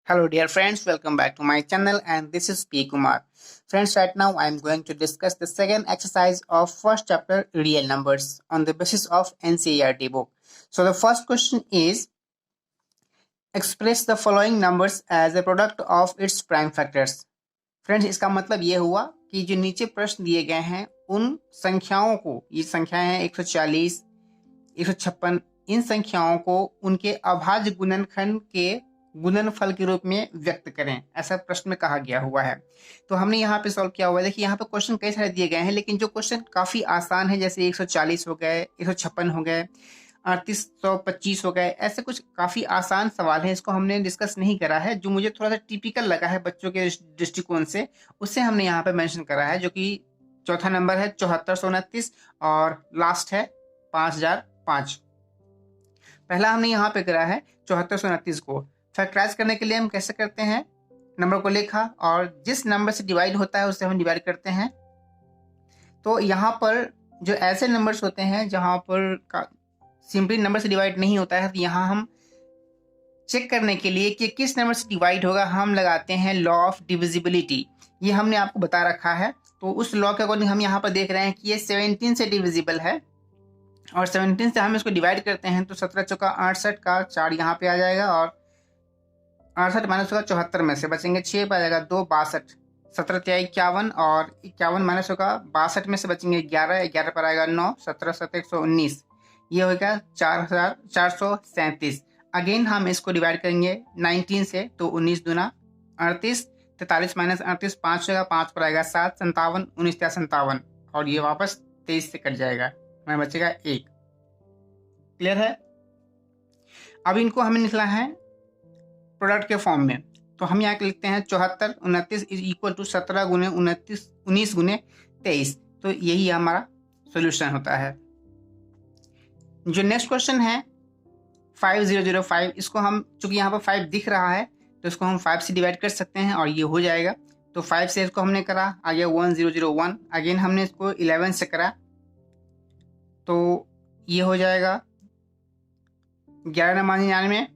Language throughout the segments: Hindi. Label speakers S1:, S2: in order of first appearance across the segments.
S1: Hello dear friends, welcome back to my channel and this is P. Kumar. Friends, right now I am going to discuss the second exercise of first chapter real numbers on the basis of NCERT book. So the first question is, express the following numbers as a product of its prime factors. Friends, इसका मतलब ये हुआ कि जो नीचे प्रश्न दिए गए हैं उन संख्याओं को, ये संख्याएं हैं 140, 156, इन संख्याओं को उनके अभाज्य गुणनखंड के गुणनफल के रूप में व्यक्त करें, ऐसा प्रश्न में कहा गया हुआ है। तो हमने यहाँ पे सॉल्व किया हुआ है। देखिए यहाँ पे क्वेश्चन कई सारे दिए गए हैं, लेकिन जो क्वेश्चन काफी आसान है, जैसे 140 हो गए, 156 हो गए, 3825 हो गए, ऐसे कुछ काफी आसान सवाल है, इसको हमने डिस्कस नहीं करा है। जो मुझे थोड़ा सा टिपिकल लगा है बच्चों के दृष्टिकोण से, उससे हमने यहाँ पे मेंशन करा है, जो कि चौथा नंबर है 7429 और लास्ट है 5005। पहला हमने यहाँ पे करा है 7429 को। फैक्टराइज करने के लिए हम कैसे करते हैं, नंबर को लिखा और जिस नंबर से डिवाइड होता है उससे हम डिवाइड करते हैं। तो यहाँ पर जो ऐसे नंबर्स होते हैं जहाँ पर सिंपली नंबर से डिवाइड नहीं होता है, तो यहाँ हम चेक करने के लिए कि किस नंबर से डिवाइड होगा, हम लगाते हैं लॉ ऑफ डिविजिबिलिटी। ये हमने आपको बता रखा है। तो उस लॉ के अकॉर्डिंग हम यहाँ पर देख रहे हैं कि ये 17 से डिविजिबल है और 17 से हम इसको डिवाइड करते हैं तो 17 चौका 68 का 4 यहाँ पे आ जाएगा और 68 माइनस होगा 74 में से बचेंगे 6 पे आ जाएगा 2, 62, 17 तिया 51 और 51 माइनस होगा 62 में से बचेंगे 11, 11 पर आएगा 9, 17 7 119, ये होगा 4437। अगेन हम इसको डिवाइड करेंगे 19 से, तो 19 दूना 38, 43 माइनस 38 5 होगा, 5 पर आएगा 7, 57, 19 57 और ये वापस 23 से कट जाएगा, हमें बचेगा 1। क्लियर है। अब इनको हमें निकला है प्रोडक्ट के फॉर्म में, तो हम यहाँ लिखते हैं 74 29 इज इक्वल टू 17 गुने 19 गुने 23। तो यही हमारा सोल्यूशन होता है। जो नेक्स्ट क्वेश्चन है 5005, इसको हम, चूंकि यहाँ पर 5 दिख रहा है तो इसको हम 5 से डिवाइड कर सकते हैं और ये हो जाएगा। तो 5 से इसको हमने करा, आ गया 1001। अगेन हमने इसको 11 से करा तो ये हो जाएगा 11 99,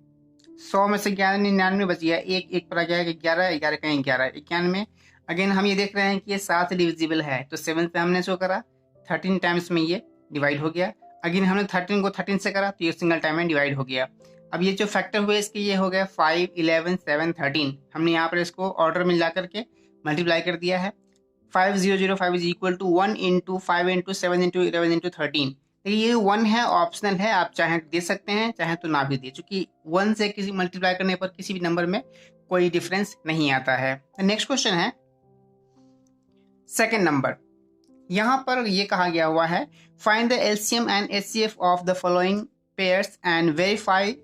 S1: 100 में से 11 99 बच गया, एक पर आ जाएगा 11, 11 कहीं 11 91। अगेन हम ये देख रहे हैं कि ये 7 से डिविजिबल है, तो 7 पे हमने इसको करा, 13 टाइम्स में ये डिवाइड हो गया। अगेन हमने 13 को 13 से करा तो ये सिंगल टाइम में डिवाइड हो गया। अब ये जो फैक्टर हुए इसके, ये हो गया 5 11 7 13। हमने यहाँ पर इसको ऑर्डर में ला करके मल्टीप्लाई कर दिया है। 5005 is equal to 1 into 5 into 7 into 11 into 13। ये 1 है, ऑप्शनल है, आप चाहे दे सकते हैं चाहे तो ना भी दे, क्योंकि 1 से किसी मल्टीप्लाई करने पर किसी भी नंबर में कोई डिफरेंस नहीं आता है। नेक्स्ट क्वेश्चन है सेकंड नंबर। यहाँ पर ये कहा गया हुआ है, find the LCM and HCF of the following pairs and verify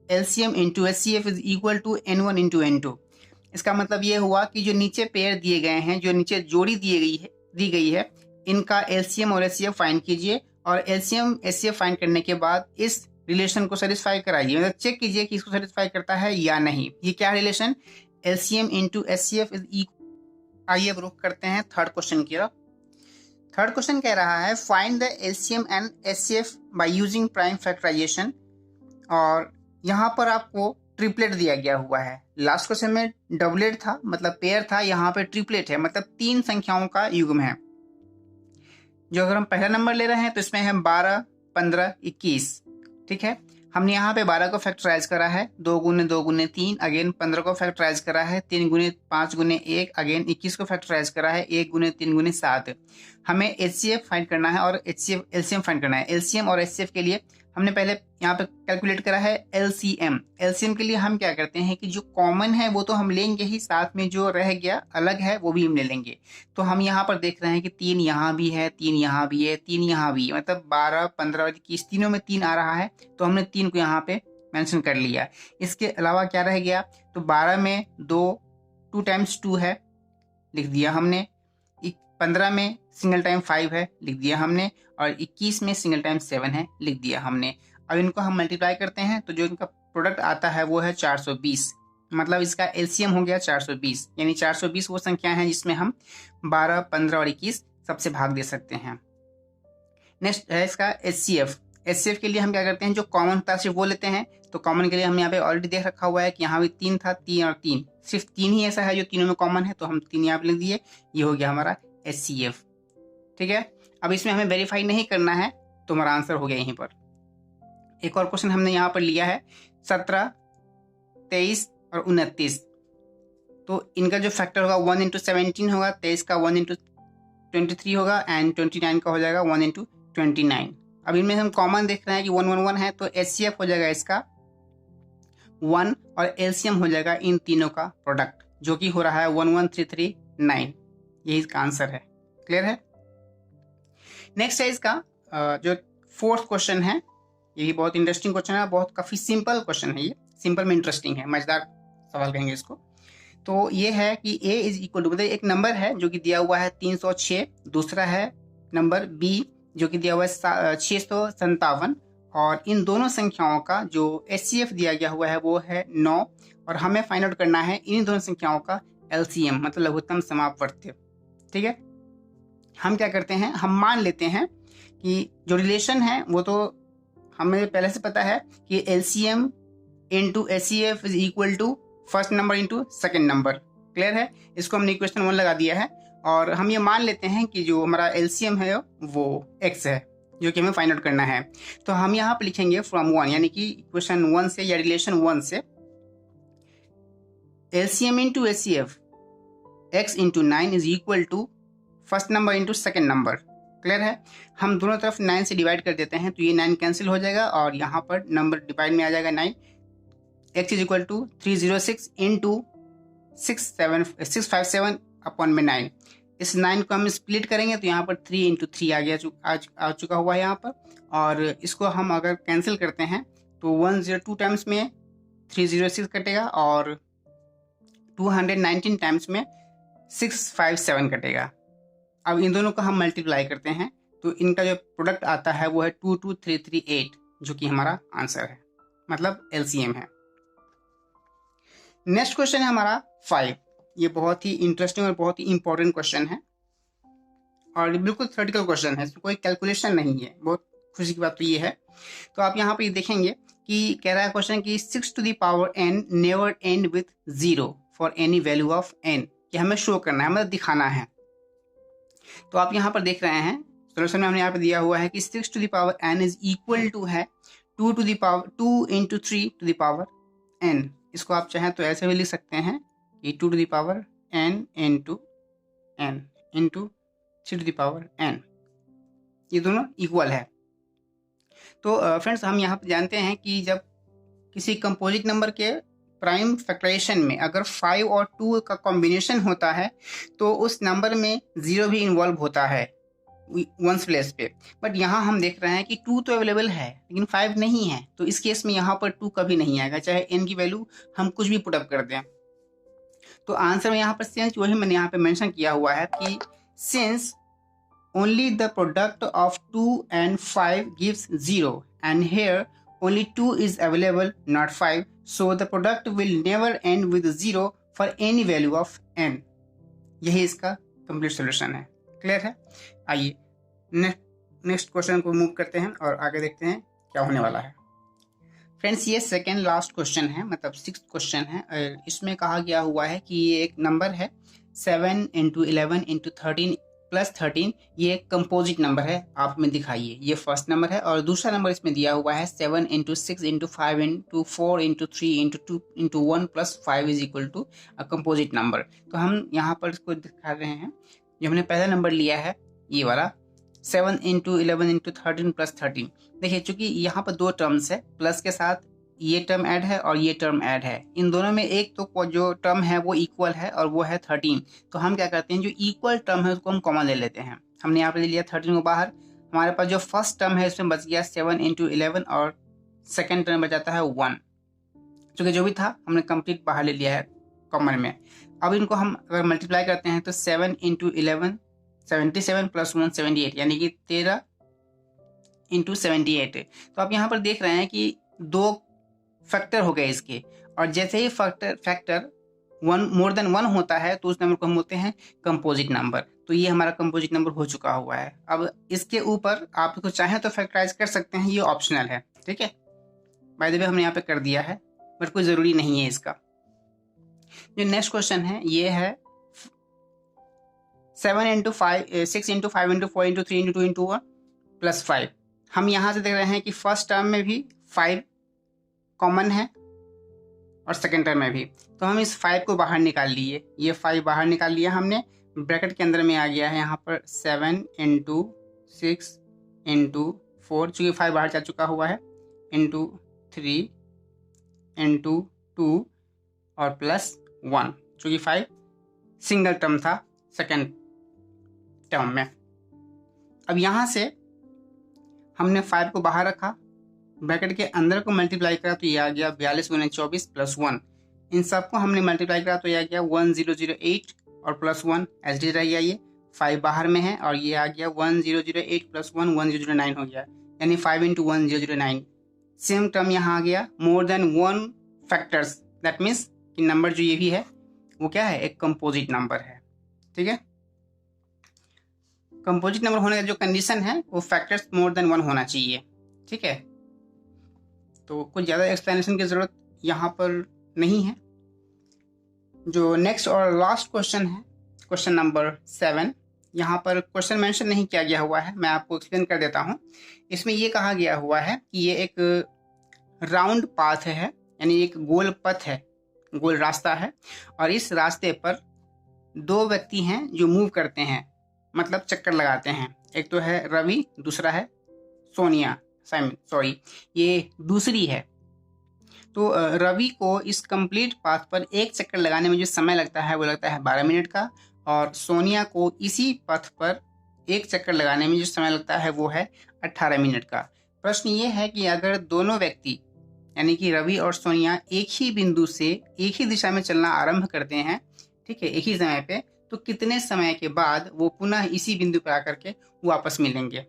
S1: LCM into HCF is equal to n1 into n2। इसका मतलब ये हुआ कि जो नीचे पेयर दिए गए हैं, जो नीचे जोड़ी दी गई है, इनका एलसीएम और एचसीएफ फाइंड कीजिए और एलसीएम एचसीएफ फाइंड करने के बाद इस रिलेशन को सेटिस्फाई कराइए, मतलब चेक कीजिए कि इसको सेटिस्फाई करता है या नहीं। ये क्या relation, LCM into HCF is equal. आइए अब रुक करते हैं थर्ड क्वेश्चन की। थर्ड क्वेश्चन कह रहा है, find the LCM and HCF by using prime factorisation, और यहाँ पर आपको ट्रिपलेट दिया गया हुआ है। लास्ट क्वेश्चन में डबलेट था, मतलब पेयर था, यहाँ पे ट्रिपलेट है, मतलब 3 संख्याओं का युग्म है। जो अगर हम पहला नंबर ले रहे हैं तो इसमें है 12 15 21। ठीक है, हमने यहाँ पे 12 को फैक्टराइज करा है, 2 गुने 2 गुने 3। अगेन 15 को फैक्टराइज करा है, 3 गुने 5 गुने 1। अगेन 21 को फैक्टराइज करा है, 1 गुने 3 गुने 7। हमें एचसीएफ फाइंड करना है और एचसीएफ एलसीएम फाइंड करना है। एलसीएम और एचसीएफ के लिए हमने पहले यहाँ पे कैलकुलेट करा है एलसीएम। एलसीएम के लिए हम क्या करते हैं कि जो कॉमन है वो तो हम लेंगे ही, साथ में जो रह गया अलग है वो भी हम ले लेंगे। तो हम यहाँ पर देख रहे हैं कि 3 यहाँ भी है, 3 यहाँ भी है, 3 यहाँ भी है, मतलब 12 15 और 21 तीनों में 3 आ रहा है, तो हमने 3 को यहाँ पे मेंशन कर लिया। इसके अलावा क्या रह गया, तो 12 में 2 टाइम्स 2 है, लिख दिया हमने। 15 में सिंगल टाइम 5 है, लिख दिया हमने, और 21 में सिंगल टाइम 7 है, लिख दिया हमने। अब इनको हम मल्टीप्लाई करते हैं तो जो इनका प्रोडक्ट आता है वो है 420, मतलब इसका एलसीएम हो गया 420। यानी 420 वो संख्या है जिसमें हम 12 15 और 21 सबसे भाग दे सकते हैं। नेक्स्ट है इसका एचसीएफ। HCF के लिए हम क्या करते हैं, जो कॉमन होता है सिर्फ वो लेते हैं। तो कॉमन के लिए हम यहाँ पे ऑलरेडी देख रखा हुआ है कि यहाँ भी 3 था, 3 और 3, सिर्फ 3 ही ऐसा है जो तीनों में कॉमन है, तो हम 3 यहाँ पे लिख दिए। ये हो गया हमारा HCF। ठीक है, अब इसमें हमें वेरीफाई नहीं करना है, तो हमारा आंसर हो गया यहीं पर। एक और क्वेश्चन हमने यहाँ पर लिया है 17, 23 और 29। तो इनका जो फैक्टर होगा 1 × 17 होगा, 23 का 1 × 23 होगा, एंड 29 का हो जाएगा 1 × 29। अब इनमें हम कॉमन देख रहे हैं कि 1 1 1 है, तो HCF हो जाएगा इसका 1 और LCM हो जाएगा इन तीनों का प्रोडक्ट, जो कि हो रहा है 11339। यही इसका आंसर है। क्लियर है। नेक्स्ट है इसका जो 4th क्वेश्चन है, ये भी बहुत इंटरेस्टिंग क्वेश्चन है, बहुत काफी सिंपल क्वेश्चन है। ये सिंपल में इंटरेस्टिंग है, मजेदार सवाल कहेंगे इसको। तो ये है कि A इज इक्वल टू, मतलब एक नंबर है जो कि दिया हुआ है 306, दूसरा है नंबर B जो कि दिया हुआ है 657, और इन दोनों संख्याओं का जो HCF दिया गया हुआ है वो है 9, और हमें फाइंड आउट करना है इन दोनों संख्याओं का LCM, मतलब लघुत्तम समापवर्त्य। ठीक है, हम क्या करते हैं, हम मान लेते हैं कि जो रिलेशन है वो तो हमें पहले से पता है कि LCM into HCF is equal to first number into second number. Clear है, इसको हमने इक्वेशन 1 लगा दिया है, और हम ये मान लेते हैं कि जो हमारा LCM है वो x है, जो कि हमें फाइंड आउट करना है। तो हम यहाँ पर लिखेंगे फ्रॉम 1, यानी कि इक्वेशन 1 से या रिलेशन 1 से LCM into HCF x into 9 is equal to first number into second number. Clear है, हम दोनों तरफ 9 से डिवाइड कर देते हैं, तो ये 9 कैंसिल हो जाएगा और यहाँ पर नंबर डिवाइड में आ जाएगा 9। x is equal to 306 into 657 upon में 9। इस 9 को हम स्प्लिट करेंगे तो यहाँ पर 3 इंटू 3 आ चुका हुआ है यहाँ पर, और इसको हम अगर कैंसिल करते हैं तो 102 टाइम्स में 306 कटेगा और 219 टाइम्स में 657 कटेगा। अब इन दोनों को हम मल्टीप्लाई करते हैं तो इनका जो प्रोडक्ट आता है वो है 22338, जो कि हमारा आंसर है, मतलब LCM है। नेक्स्ट क्वेश्चन है हमारा 5। ये बहुत ही इंटरेस्टिंग और बहुत ही इंपॉर्टेंट क्वेश्चन है, और बिल्कुल थ्योरेटिकल क्वेश्चन है, इसमें कोई कैलकुलेशन नहीं है। बहुत खुशी की बात तो ये है। तो आप यहाँ पे देखेंगे कि कह रहा है क्वेश्चन कि 6 to the power n never and with 0 for any value of n, कि हमें शो करना है, मतलब दिखाना है। तो आप यहाँ पर देख रहे हैं सोल्यूशन में हमने यहाँ पे दिया हुआ है कि 6 to the power n is equal to है 2 to the power 2 into 3 to the power n। इसको आप चाहें तो ऐसे भी लिख सकते हैं कि 2 to the power n into n into 3 to the power n, ये दोनों इक्वल है। तो फ्रेंड्स हम यहाँ पे जानते हैं कि जब किसी कंपोजिट नंबर के प्राइम फैक्टराइजेशन में अगर 5 और 2 का कॉम्बिनेशन होता है तो उस नंबर में 0 भी इन्वॉल्व होता है वंस प्लेस पे। बट यहाँ हम देख रहे हैं कि 2 तो अवेलेबल है लेकिन 5 नहीं है, तो इस केस में यहाँ पर 2 कभी नहीं आएगा, चाहे n की वैल्यू हम कुछ भी पुटअप कर दें। तो आंसर में यहाँ पर सिंस वही मैंने यहाँ पे मेंशन किया हुआ है कि since only the product of 2 and 5 gives 0 and here only 2 is available not 5, so the product will never end with 0 for any value of n। यही इसका कंप्लीट सॉल्यूशन है। क्लियर है। आइए नेक्स्ट क्वेश्चन को मूव करते हैं और आगे देखते हैं क्या होने वाला है। फ्रेंड्स ये सेकेंड लास्ट क्वेश्चन है, मतलब 6th क्वेश्चन है। इसमें कहा गया हुआ है कि ये एक नंबर है 7 into 11 into 13 प्लस 13, ये कंपोजिट नंबर है, आप में दिखाइए। ये फर्स्ट नंबर है, और दूसरा नंबर इसमें दिया हुआ है 7 into 6 into 5 into 4 into 3 into 2 into 1 plus 5 is equal to a composite number. तो हम यहाँ पर इसको दिखा रहे हैं, जो हमने पहला नंबर लिया है ये वाला 7 into 11 into 13 plus 13। देखिए चूंकि यहाँ पर 2 टर्म्स है, प्लस के साथ ये टर्म ऐड है और ये टर्म ऐड है, इन दोनों में एक तो जो टर्म है वो इक्वल है और वो है 13। तो हम क्या करते हैं, जो इक्वल टर्म है उसको हम कॉमन ले लेते हैं। हमने यहाँ पे ले लिया 13 को बाहर, हमारे पास जो फर्स्ट टर्म है इसमें बच गया 7 into 11 और सेकेंड टर्म बच जाता है 1। चूँकि जो भी था हमने कंप्लीट बाहर ले लिया है कॉमन में। अब इनको हम अगर मल्टीप्लाई करते हैं तो 7 into 11 77 प्लस 1 78, यानी कि 13 into 78। तो आप यहाँ पर देख रहे हैं कि 2 फैक्टर हो गए इसके, और जैसे ही फैक्टर 1 मोर देन 1 होता है तो उस नंबर को हम बोलते हैं कंपोजिट नंबर। तो ये हमारा कंपोजिट नंबर हो चुका हुआ है। अब इसके ऊपर आप इसको चाहें तो फैक्टराइज कर सकते हैं, ये ऑप्शनल है, ठीक है। बाय द वे हमने यहाँ पे कर दिया है, बट कोई ज़रूरी नहीं है इसका। जो नेक्स्ट क्वेश्चन है ये है 7 into 5 6 into 5 into 4 into 3 into 2 into 1 plus 5। हम यहाँ से देख रहे हैं कि फर्स्ट टर्म में भी 5 कॉमन है और सेकेंड टर्म में भी, तो हम इस 5 को बाहर निकाल लिए। ये 5 बाहर निकाल लिया हमने, ब्रैकेट के अंदर में आ गया है यहाँ पर 7 इंटू 6 इंटू 4, चूँकि 5 बाहर जा चुका हुआ है, इंटू 3 इंटू 2 और प्लस 1, चूँकि 5 सिंगल टर्म था सेकेंड टर्म में। अब यहाँ से हमने 5 को बाहर रखा, ब्रैकेट के अंदर को मल्टीप्लाई करा तो ये आ गया 42 गुने 24 प्लस 1। इन सबको हमने मल्टीप्लाई करा तो ये आ गया 1008 और प्लस 1 एच डी रह गया। ये 5 बाहर में है और ये आ गया 1008 प्लस 1 1009 हो गया, यानी 5 इंटू 1009। सेम टर्म यहाँ आ गया, more than 1 factors, that means कि नंबर जो ये भी है वो क्या है, एक कंपोजिट नंबर है, ठीक है। कंपोजिट नंबर होने का जो कंडीशन है वो फैक्टर्स मोर देन 1 होना चाहिए, ठीक है। तो कुछ ज़्यादा एक्सप्लेनेशन की ज़रूरत यहाँ पर नहीं है। जो नेक्स्ट और लास्ट क्वेश्चन है, क्वेश्चन नंबर 7, यहाँ पर क्वेश्चन मेंशन नहीं किया गया हुआ है, मैं आपको एक्सप्लेन कर देता हूँ। इसमें ये कहा गया हुआ है कि ये एक राउंड पाथ है, यानी एक गोल पथ है, गोल रास्ता है, और इस रास्ते पर 2 व्यक्ति हैं जो मूव करते हैं, मतलब चक्कर लगाते हैं। एक तो है रवि, दूसरा है सोनिया, सॉरी ये दूसरी है। तो रवि को इस कंप्लीट पाथ पर एक चक्कर लगाने में जो समय लगता है वो लगता है 12 मिनट का, और सोनिया को इसी पथ पर एक चक्कर लगाने में जो समय लगता है वो है 18 मिनट का। प्रश्न ये है कि अगर दोनों व्यक्ति यानी कि रवि और सोनिया एक ही बिंदु से एक ही दिशा में चलना आरंभ करते हैं, ठीक है, एक ही समय पे, तो कितने समय के बाद वो पुनः इसी बिंदु पर आकर के वापस मिलेंगे,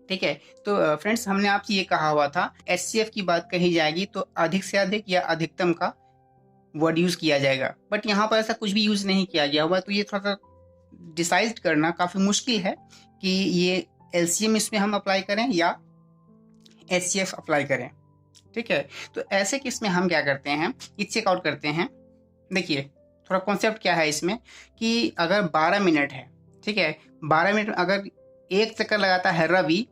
S1: ठीक है। तो फ्रेंड्स, हमने आपसे ये कहा हुआ था एचसीएफ की बात कही जाएगी तो अधिक से अधिक या अधिकतम का वर्ड यूज किया जाएगा, बट यहाँ पर ऐसा कुछ भी यूज नहीं किया गया हुआ, तो ये थोड़ा सा डिसाइड करना काफी मुश्किल है कि ये एलसीएम इसमें हम अप्लाई करें या एचसीएफ अप्लाई करें, ठीक है। तो ऐसे केस में हम क्या करते हैं, ये चेकआउट करते हैं। देखिए थोड़ा कॉन्सेप्ट क्या है इसमें कि अगर 12 मिनट है, ठीक है, 12 मिनट अगर एक चक्कर लगाता है रवि,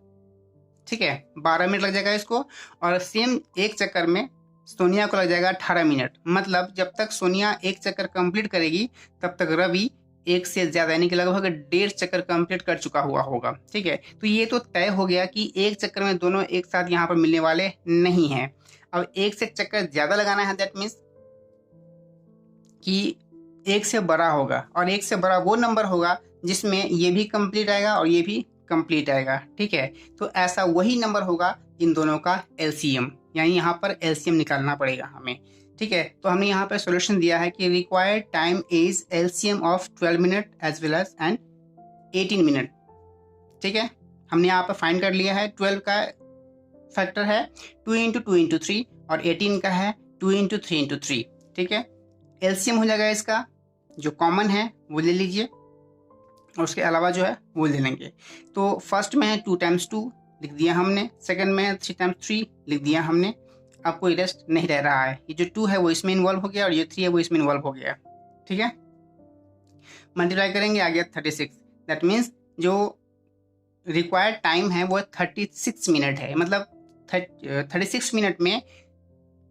S1: ठीक है, 12 मिनट लग जाएगा इसको, और सेम एक चक्कर में सोनिया को लग जाएगा 18 मिनट। मतलब जब तक सोनिया एक चक्कर कंप्लीट करेगी तब तक रवि एक से ज्यादा यानी कि लगभग 1.5 चक्कर कंप्लीट कर चुका हुआ होगा, ठीक है। तो ये तो तय हो गया कि एक चक्कर में दोनों एक साथ यहाँ पर मिलने वाले नहीं हैं। अब एक से चक्कर ज्यादा लगाना है, दैट मीन्स कि एक से बड़ा होगा, और एक से बड़ा वो नंबर होगा जिसमें ये भी कंप्लीट आएगा और ये भी कंप्लीट आएगा, ठीक है। तो ऐसा वही नंबर होगा इन दोनों का एलसीएम, यानी यहाँ पर एलसीएम निकालना पड़ेगा हमें, ठीक है। तो हमने यहाँ पर सॉल्यूशन दिया है कि required time is LCM of 12 minute as well as and 18 minute, ठीक है। हमने यहाँ पर फाइंड कर लिया है 12 का फैक्टर है 2 इंटू 2 इंटू 3 और 18 का है 2 इंटू 3 इंटू 3, ठीक है। एलसीएम हो जाएगा इसका, जो कॉमन है वो ले लीजिए और उसके अलावा जो है वो ले लेंगे। तो फर्स्ट में है 2 टाइम्स 2 लिख दिया हमने, सेकंड में है 3 टाइम्स 3 लिख दिया हमने। अब कोई रेस्ट नहीं रह रहा है, ये जो 2 है वो इसमें इन्वॉल्व हो गया और ये 3 है वो इसमें इन्वॉल्व हो गया, ठीक है। मल्टीप्लाई करेंगे आ गया 36, दैट मीन्स जो रिक्वायर्ड टाइम है वो 36 मिनट है। मतलब 36 मिनट में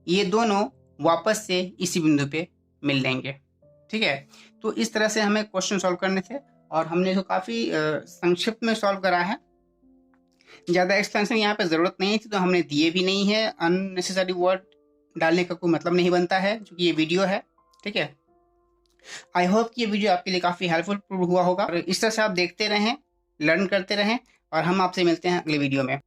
S1: ये दोनों वापस से इसी बिंदु पे मिल लेंगे, ठीक है। तो इस तरह से हमें क्वेश्चन सॉल्व करने थे और हमने इसको काफ़ी संक्षिप्त में सॉल्व करा है। ज़्यादा एक्सप्लेनेशन यहाँ पे ज़रूरत नहीं थी तो हमने दिए भी नहीं है, अननेसेसरी वर्ड डालने का कोई मतलब नहीं बनता है क्योंकि ये वीडियो है, ठीक है। आई होप कि ये वीडियो आपके लिए काफ़ी हेल्पफुल हुआ होगा और इस तरह से आप देखते रहें, लर्न करते रहें और हम आपसे मिलते हैं अगले वीडियो में।